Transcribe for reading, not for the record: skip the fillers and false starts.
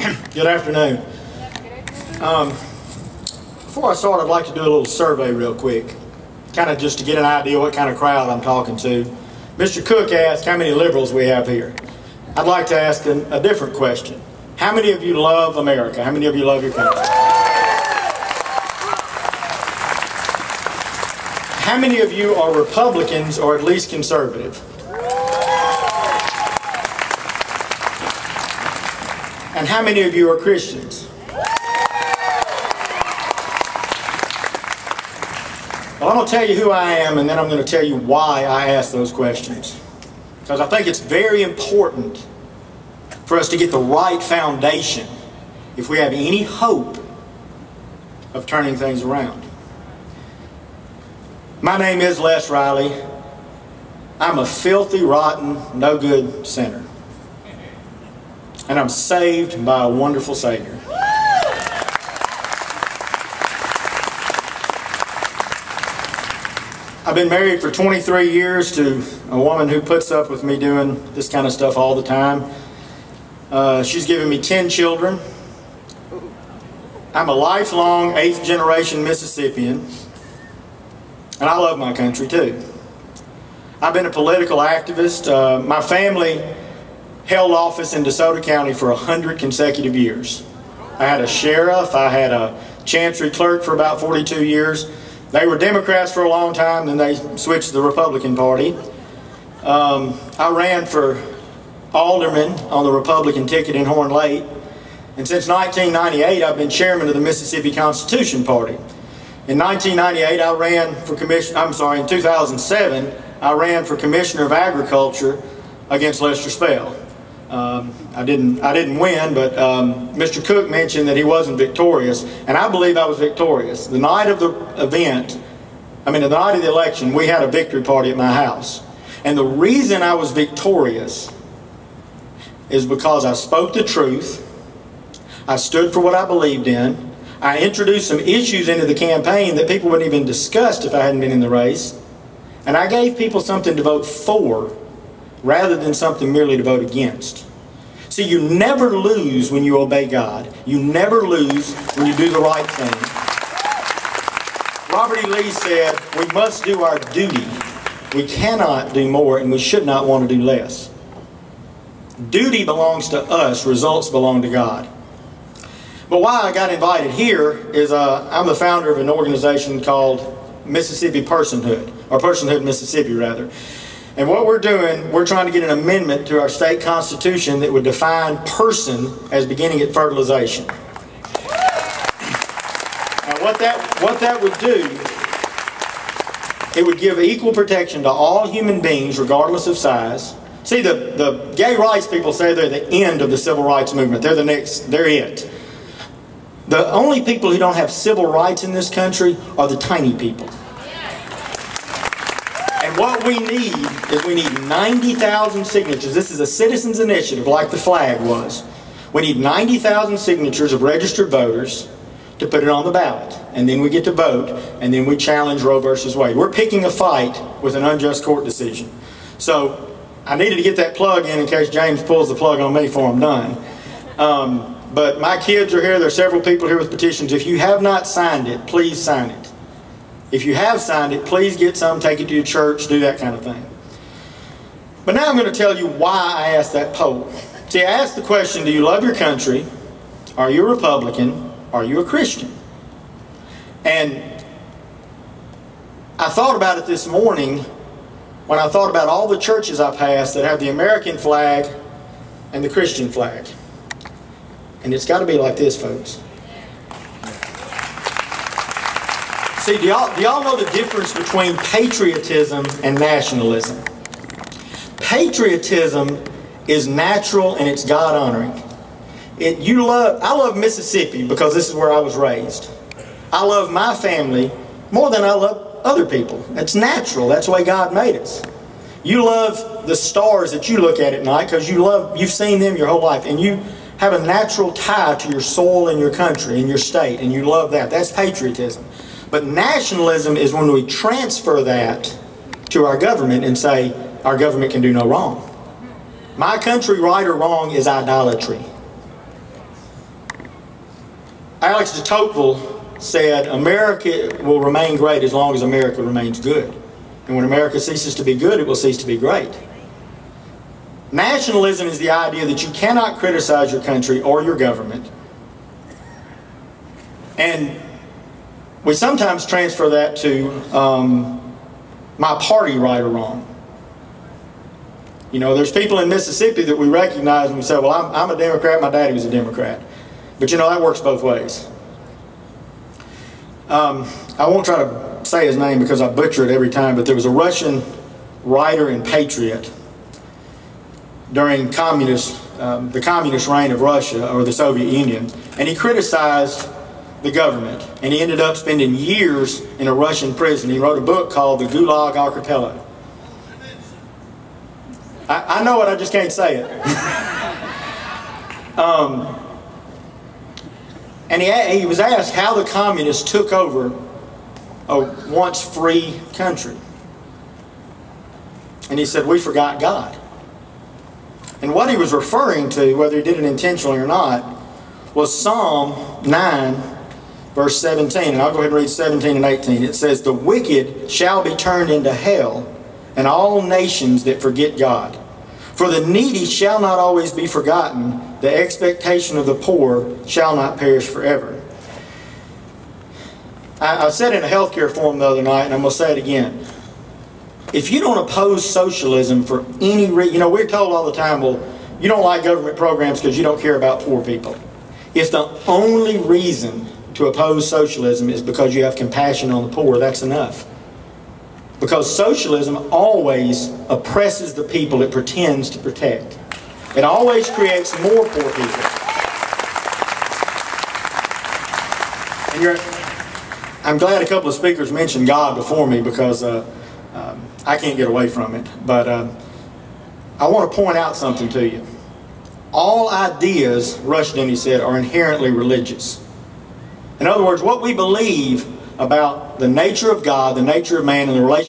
Good afternoon. Before I start, I'd like to do a little survey real quick, kind of just to get an idea what kind of crowd I'm talking to. Mr. Cook asked how many liberals we have here. I'd like to ask a different question. How many of you love America? How many of you love your country? How many of you are Republicans or at least conservative? And how many of you are Christians? Well, I'm going to tell you who I am, and then I'm going to tell you why I ask those questions. Because I think it's very important for us to get the right foundation if we have any hope of turning things around. My name is Les Riley. I'm a filthy, rotten, no good sinner. And I'm saved by a wonderful Savior. I've been married for 23 years to a woman who puts up with me doing this kind of stuff all the time. She's given me 10 children. I'm a lifelong 8th generation Mississippian. And I love my country too. I've been a political activist. My family held office in DeSoto County for 100 consecutive years. I had a sheriff, I had a chancery clerk for about 42 years. They were Democrats for a long time, then they switched to the Republican Party. I ran for alderman on the Republican ticket in Horn Lake. And since 1998, I've been chairman of the Mississippi Constitution Party. In 1998, I ran for in 2007, I ran for Commissioner of Agriculture against Lester Spell. I didn't win, but Mr. Cook mentioned that he wasn't victorious, and I believe I was victorious. The night of the event, the night of the election, we had a victory party at my house. And the reason I was victorious is because I spoke the truth, I stood for what I believed in, I introduced some issues into the campaign that people wouldn't even discuss if I hadn't been in the race, and I gave people something to vote for rather than something merely to vote against. See, you never lose when you obey God. You never lose when you do the right thing. Robert E. Lee said, we must do our duty. We cannot do more, and we should not want to do less. Duty belongs to us. Results belong to God. But why I got invited here is I'm the founder of an organization called Mississippi Personhood, or Personhood Mississippi rather. And what we're doing, we're trying to get an amendment to our state constitution that would define person as beginning at fertilization. Now what that would do, it would give equal protection to all human beings regardless of size. See, the gay rights people say they're the end of the civil rights movement. They're it. The only people who don't have civil rights in this country are the tiny people. And what we need is 90,000 signatures. This is a citizens' initiative like the flag was. We need 90,000 signatures of registered voters to put it on the ballot. And then we get to vote, and then we challenge Roe versus Wade. We're picking a fight with an unjust court decision. So I needed to get that plug in case James pulls the plug on me before I'm done. But my kids are here. There are several people here with petitions. If you have not signed it, please sign it. If you have signed it, please get some, take it to your church, do that kind of thing. But now I'm going to tell you why I asked that poll. See, I asked the question, do you love your country? Are you a Republican? Are you a Christian? And I thought about it this morning when I thought about all the churches I passed that have the American flag and the Christian flag. And it's got to be like this, folks. See, do y'all know the difference between patriotism and nationalism? Patriotism is natural and it's God-honoring. I love Mississippi because this is where I was raised. I love my family more than I love other people. That's natural. That's the way God made us. You love the stars that you look at night because you've seen them your whole life, and you have a natural tie to your soil and your country and your state, and you love that. That's patriotism. But nationalism is when we transfer that to our government and say, our government can do no wrong. My country, right or wrong, is idolatry. Alex de Tocqueville said, America will remain great as long as America remains good. And when America ceases to be good, it will cease to be great. Nationalism is the idea that you cannot criticize your country or your government. And we sometimes transfer that to my party, right or wrong. You know, there's people in Mississippi that we recognize and we say, well, I'm a Democrat, my daddy was a Democrat. But you know, that works both ways. I won't try to say his name because I butcher it every time, but there was a Russian writer and patriot during the communist reign of Russia, or the Soviet Union, and he criticized the government, and he ended up spending years in a Russian prison. He wrote a book called The Gulag Archipelago. I know it, I just can't say it. And he was asked how the communists took over a once free country. And he said, we forgot God. And what he was referring to, whether he did it intentionally or not, was Psalm 9, verse 17. And I'll go ahead and read 17 and 18. It says, the wicked shall be turned into hell, and all nations that forget God. For the needy shall not always be forgotten, the expectation of the poor shall not perish forever. I said in a healthcare forum the other night, and I'm going to say it again. If you don't oppose socialism for any reason, you know, we're told all the time, well, you don't like government programs because you don't care about poor people. If the only reason to oppose socialism is because you have compassion on the poor, that's enough. Because socialism always oppresses the people it pretends to protect. It always creates more poor people. And I'm glad a couple of speakers mentioned God before me, because I can't get away from it. But I want to point out something to you. All ideas, Rushdoony said, are inherently religious. In other words, what we believe about the nature of God, the nature of man, and the relationship